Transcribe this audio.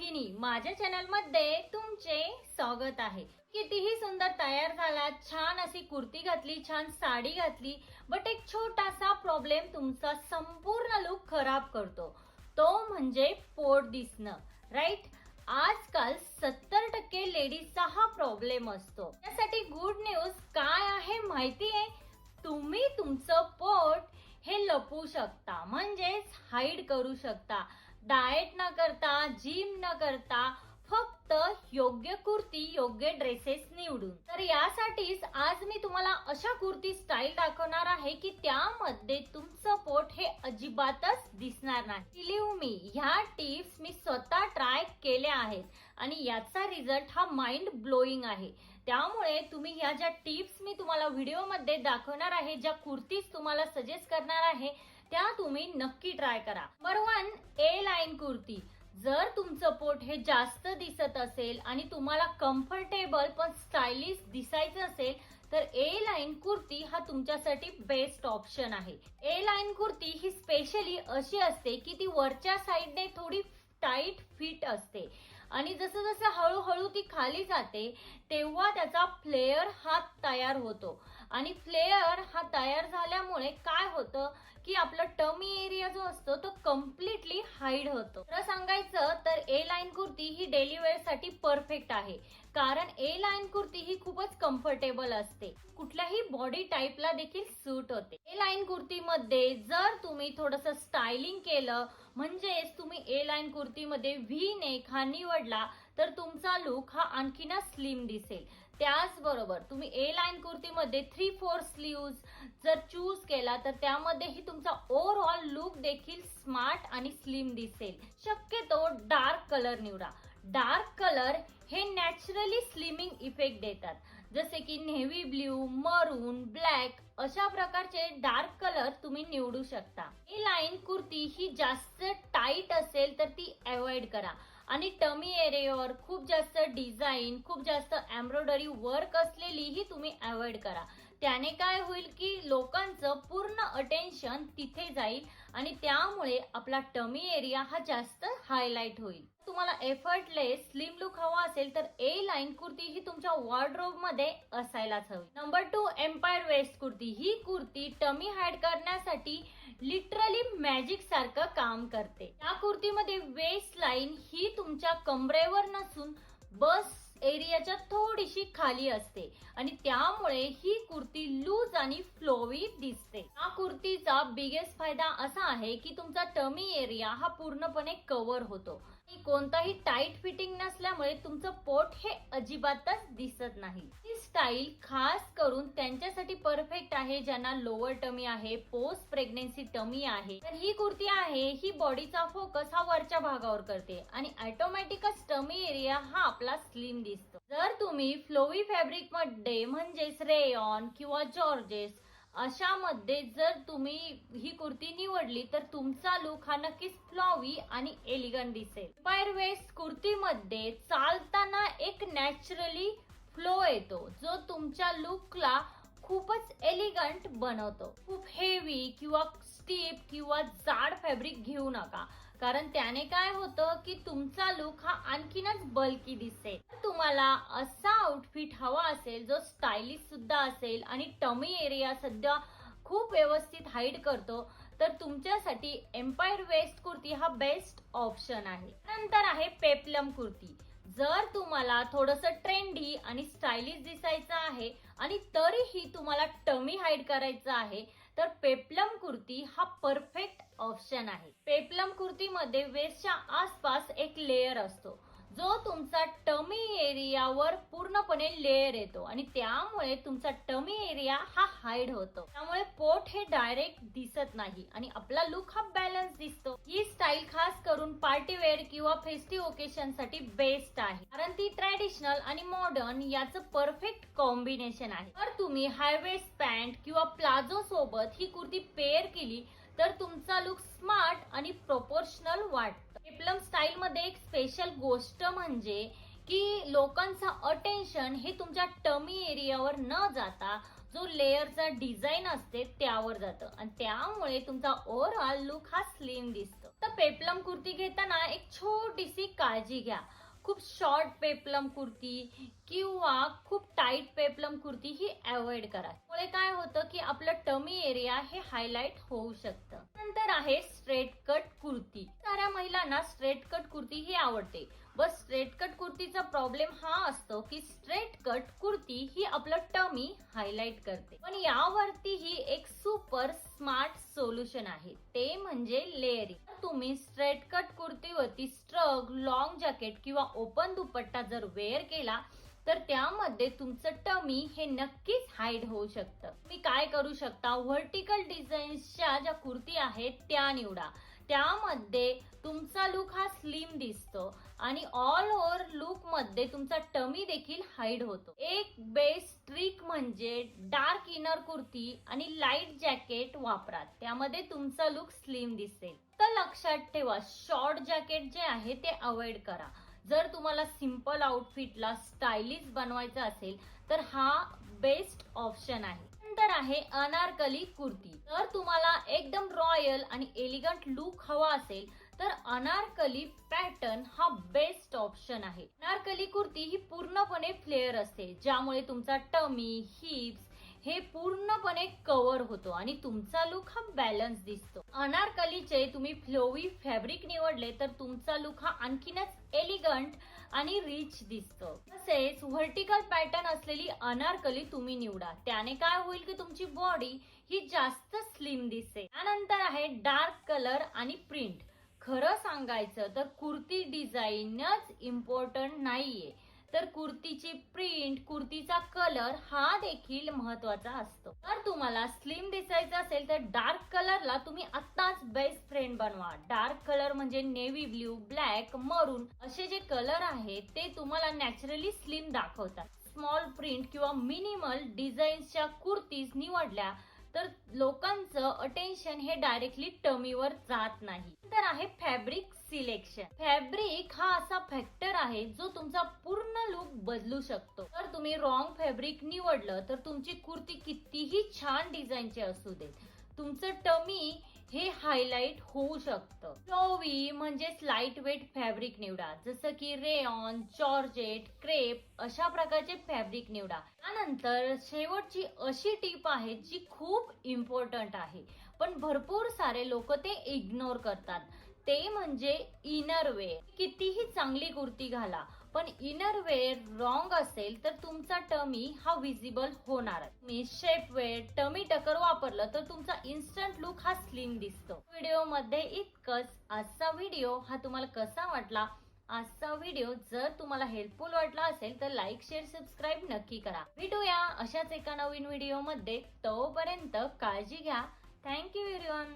भगिनी, माझ्या चॅनल मध्ये तुमचे स्वागत आहे। कितीही सुंदर तयार झाला, छान अशी कुर्ती घातली, छान साडी घातली, बट एक छोटासा प्रॉब्लेम तुमचा संपूर्ण लुक खराब करतो, तो म्हणजे पोट दिसणं, राईट। आजकाल 70% लेडीजचा हा प्रॉब्लेम असतो। त्यासाठी गुड न्यूज काय आहे माहिती आहे? तुम्ही तुमचं पोट हे लपवू शकता, म्हणजेच हाईड करू शकता, डाएट न करता, जिम न करता, फक्त योग्य कुर्ती, योग्य ड्रेसेस निवडून। तर यासाठीच आज मी तुम्हाला अशा कुर्ती स्टाईल दाखवणार आहे की त्यामध्ये तुमचं पोट हे अजिबातच दिसणार नाही। बिलीव्ह मी, ह्या टिप्स मी स्वतः ट्राय केल्या आहेत आणि याचा रिझल्ट हा माइंड ब्लोईंग आहे। त्यामुळे तुम्ही ह्या ज्या टिप्स मी तुम्हाला व्हिडिओ मध्ये दाखवणार आहे, ज्या कुर्तीज तुम्हाला सजेस्ट करणार आहे, त्या तुम्ही नक्की ट्राय करा। नंबर 1, ए लाईन कुर्ती। जर तुमचं पोट हे जास्त दिसत असेल आणि तुम्हाला कम्फर्टेबल पण स्टायलिश दिसायचं असेल तर ए लाईन कुर्ती हा तुमच्यासाठी बेस्ट ऑप्शन आहे। ए लाईन कुर्ती ही स्पेशली अशी असते की ती वरच्या साईडने थोडी टाईट फिट असते आणि जसं जसं हळूहळू ती खाली जाते तेव्हा त्याचा फ्लेअर हा तयार होतो आणि फ्लेअर हा तयार झाल्यामुळे काय होतं की आपला टमी एरिया जो असतो तो कम्प्लिटली हाईड होतो। खरं सांगायचं तर ए लाईन कुर्ती ही डेली वेअर साठी परफेक्ट आहे, कारण ए लाईन कुर्ती ही खूपच कम्फर्टेबल असते, कुठल्याही बॉडी टाईपला देखील सूट होते। ए लाईन कुर्तीमध्ये जर तुम्ही थोडंसं स्टायलिंग केलं, म्हणजेच तुम्ही ए लाईन कुर्तीमध्ये व्ही नेक हा निवडला तर तुमचा लुक हा आणखीनच स्लिम दिसेल। त्याचबरोबर तुम्ही ए लाईन कुर्तीमध्ये 3/4 स्लीव्ज जर चूज केला तर त्यामध्येही तुमचा ओव्हरऑल लुक देखील स्मार्ट आणि स्लिम दिसेल। शक्यतो डार्क कलर निवडा। डार्क कलर हे नॅचरली स्लिमिंग इफेक्ट देतात, जसे की नेव्ही ब्ल्यू, मरून, ब्लॅक अशा प्रकारचे डार्क कलर तुम्ही निवडू शकता। ही लाईन कुर्ती ही जास्त टाईट असेल तर ती अवॉइड करा आणि टमी एरियावर खूप जास्त डिझाईन, खूप जास्त एम्ब्रॉयडरी वर्क असलेली ही तुम्ही अवॉइड करा। त्याने काय होईल की लोकांचं पूर्ण अटेन्शन तिथे जाईल आणि त्यामुळे आपला टमी एरिया हा जास्त हायलाइट होईल। तुम्हाला एफर्टलेस स्लिम लुक हवा असेल तर ए लाईन कुर्ती ही तुमच्या वॉर्डरोब मध्ये असायलाच हवी। Number 2, empire waist kurti. ही कुर्ती टमी हाईड करण्यासाठी लिटरली मॅजिक सारखं काम करते। या कुर्तीमध्ये वेस्ट लाईन ही तुमच्या कमरेवर नसून बस एरियाच्या थोडीशी खाली असते आणि त्यामुळे ही कुर्ती लूज आणि फ्लोवी दिसते। या कुर्तीचा बिगेस्ट फायदा असा आहे की तुमचा टमी एरिया हा पूर्णपणे कव्हर होतो आणि कोणताही टाईट फिटिंग नसल्यामुळे तुमचं पोट हे अजिबातच दिसत नाही। ही स्टाईल खास करून त्यांच्यासाठी परफेक्ट आहे ज्यांना लोअर टमी आहे, पोस्ट प्रेग्नेन्सी टमी आहे। तर ही कुर्ती आहे ही बॉडीचा फोकस हा वरच्या भागावर करते आणि ऑटोमॅटिकच टमी एरिया हा आपला स्लिम दिसतो। जर तुम्ही फ्लोवी फॅब्रिक मध्ये म्हणजेच रेयॉन किंवा जॉर्जेस अशामध्ये जर तुम्ही ही कुर्ती निवडली तर तुमचा लुक हा नक्कीच फ्लॉवी आणि एलिगंट दिसेल। एम्पायर वेस्ट कुर्तीमध्ये चालताना एक नॅचरली फ्लो येतो जो तुमच्या लुकला खूपच एलिगंट बनवतो। खूप हेवी किंवा स्टीप किंवा जाड फॅब्रिक घेऊ नका, कारण त्याने काय होतं की तुमचा लुक हा आणखीनच बल्की दिसेल। तुम्हाला असा आउटफिट हवा असेल जो स्टायलिश सुद्धा असेल आणि टमी एरिया सध्या खूप व्यवस्थित हाईड करतो तर तुमच्यासाठी एम्पायर वेस्ट कुर्ती हा बेस्ट ऑप्शन आहे। नंतर आहे पेप्लम कुर्ती। जर तुम्हाला थोडंसं ट्रेंडी आणि स्टायलिश दिसायचं आहे आणि तरीही तुम्हाला टमी हाईड करायचं आहे तर पेप्लम कुर्ती हा परफेक्ट ऑप्शन आहे। पेप्लम कुर्तीमध्ये वेस्टच्या आसपास एक लेयर असतो जो तुमचा टमी एरियावर पूर्णपणे लेयर येतो आणि त्यामुळे तुमचा टमी एरिया हा हाईड होतो, त्यामुळे पोट हे डायरेक्ट दिसत नाही आणि आपला लुक हा बॅलन्स दिसतो। ही स्टाईल खास करून पार्टी वेअर किंवा फेस्टिव्ह ओकेशन साठी बेस्ट आहे, कारण ती ट्रॅडिशनल आणि मॉडर्न याचं परफेक्ट कॉम्बिनेशन आहे। तर तुम्ही हाय वेस्ट पॅन्ट किंवा प्लाझो सोबत ही कुर्ती पेअर केली तर तुमचा लुक स्मार्ट आणि प्रोपोर्शनल वाटतो। पेप्लम स्टाईल मध्ये एक स्पेशल गोष्ट म्हणजे की लोकांचा अटेन्शन हे तुमच्या टमी एरियावर न जाता जो लेयरचा डिझाईन असते त्यावर जातं आणि त्यामुळे तुमचा ओव्हरऑल लुक हा स्लिम दिसतो। तर पेप्लम कुर्ती घेताना एक छोटीशी काळजी घ्या. खूप शॉर्ट पेप्लम कुर्ती किंवा खूप टाईट पेप्लम कुर्ती ही अवॉइड करा. त्यामुळे काय होतं की आपलं टमी एरिया हे हायलाइट होऊ शकतं. नंतर आहे स्ट्रेट कट कुर्ती. साऱ्या महिलांना स्ट्रेट कट कुर्ती ही आवडते. बस स्ट्रेट कट कुर्तीचा प्रॉब्लेम हा असतो की स्ट्रेट कट कुर्ती ही आपलं टमी हायलाइट करते. पण यावरती ही एक सुपर स्मार्ट सोल्युशन आहे, ते म्हणजे लेअरिंग. तुम्ही स्ट्रेट कट कुर्तीवरती स्ट्रग, लॉंग जॅकेट किंवा ओपन दुपट्टा जर वेअर केला तर त्यामध्ये तुमचं टमी हे नक्कीच हाईड होऊ शकतं. तुम्ही काय करू शकता, व्हर्टिकल डिझाईन्सच्या ज्या कुर्ती आहेत त्या निवडा. त्यामध्ये तुमचा लुक हा स्लिम दिसतो आणि ऑल ओव्हर लुक मध्ये तुमचा टमी देखील हाईड होतो. एक बेस्ट ट्रिक म्हणजे डार्क इनर कुर्ती आणि लाईट जॅकेट वापरा, त्यामध्ये तुमचा लुक स्लिम दिसेल. तर लक्षात ठेवा, शॉर्ट जॅकेट जे आहे ते अवॉइड करा. जर तुम्हाला सिंपल आउटफिटला स्टायलिश बनवायचं असेल तर हा बेस्ट ऑप्शन आहे. नंतर आहे अनारकली कुर्ती. तर तुम्हाला एकदम रॉयल आणि एलिगंट लुक हवा असेल तर अनारकली पॅटर्न हा बेस्ट ऑप्शन आहे. अनारकली कुर्ती ही पूर्णपणे फ्लेअर असते, ज्यामुळे तुमचा टमी, हिप्स हे पूर्णपणे कव्हर होतो आणि तुमचा लुक हा बॅलन्स दिसतो. अनारकलीचे तुम्ही फ्लोवी फॅब्रिक निवडले तर तुमचा लुक हा आणखीनच एलिगंट आणि रिच दिसतो. तसेच व्हर्टिकल पॅटर्न असलेली अनारकली तुम्ही निवडा, त्याने काय होईल की तुमची बॉडी ही जास्त स्लिम दिसेल. त्यानंतर आहे डार्क कलर आणि प्रिंट. खरं सांगायचं तर कुर्ती डिझाईनच इम्पॉर्टंट नाहीये, तर कुर्तीची प्रिंट, कुर्तीचा कलर हा देखील महत्वाचा असतो. तर तुम्हाला स्लिम दिसायचं असेल तर डार्क कलरला तुम्ही आत्ताच बेस्ट फ्रेंड बनवा. डार्क कलर म्हणजे नेव्ही ब्ल्यू, ब्लॅक, मरून असे जे कलर आहेत ते तुम्हाला नॅचरली स्लिम दाखवतात. स्मॉल प्रिंट किंवा मिनिमल डिझाईन्सच्या कुर्तीज निवडल्या तर लोकांचं अटेन्शन हे डायरेक्टली टमीवर जात नाही. तर आहे फॅब्रिक सिलेक्शन. फॅब्रिक हा असा फॅक्टर आहे जो तुमचा पूर्ण लुक बदलू शकतो. तर तुम्ही रॉंग फॅब्रिक निवडलं तर तुमची कुर्ती कितीही छान डिझाईनची असू दे, तुमचं टमी हे हायलाइट होऊ शकतं. फ्लोवी म्हणजेच लाईट वेट फॅब्रिक निवडा, जसं की रेयॉन, जॉर्जेट, क्रेप अशा प्रकारचे फॅब्रिक निवडा. त्यानंतर शेवटची अशी टीप आहे जी खूप इम्पॉर्टंट आहे, पण भरपूर सारे लोक ते इग्नोर करतात, ते म्हणजे इनर वेअर. कितीही चांगली कुर्ती घाला पण इनर वेअर रॉंग असेल तर तुमचा टमी हा विजिबल होणार. मी शेप वेअर, टमी टकर वापरलं तर तुमचा इन्स्टंट लुक हा स्लिम दिसतो. व्हिडिओ मध्ये इतकंच. आजचा व्हिडिओ हा तुम्हाला कसा वाटला? आजचा व्हिडिओ जर तुम्हाला हेल्पफुल वाटला असेल तर लाईक, शेअर, सबस्क्राईब नक्की करा. भेटूया अशाच एका नवीन व्हिडिओ मध्ये. तोपर्यंत काळजी घ्या. Thank you everyone.